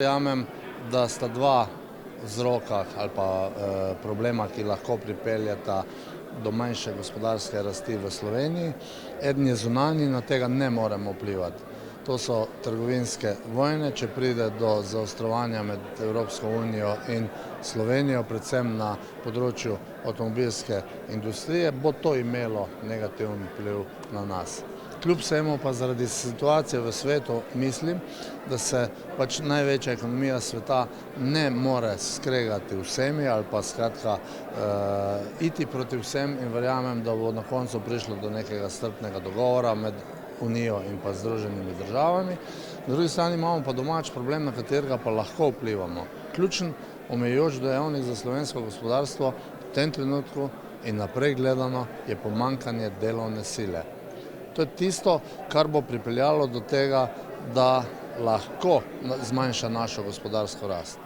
Verjamem, da sta dva vzroka ali pa problema, ki lahko pripeljeta do manjše gospodarske rasti v Sloveniji. Eden je zunanji, na tega ne moremo vplivati. To so trgovinske vojne, če pride do zaostrovanja med Evropsko unijo in Slovenijo, predvsem na področju avtomobilske industrije, bo to imelo negativen vpliv na nas. Kljub vsemu pa zaradi situacije v svetu mislim, da se največja ekonomija sveta ne more skregati vsemi ali pa skratka iti proti vsem in verjamem, da bo na koncu prišlo do nekega strpnega dogovora med Unijo in pa Združenimi državami. Na drugi strani imamo pa domač problem, na katerega pa lahko vplivamo. Ključen omejujoč dejavnik za slovensko gospodarstvo v tem trenutku in naprej gledano je pomanjkanje delovne sile. To je tisto, kar bo pripeljalo do tega, da lahko zmanjša našo gospodarsko rast.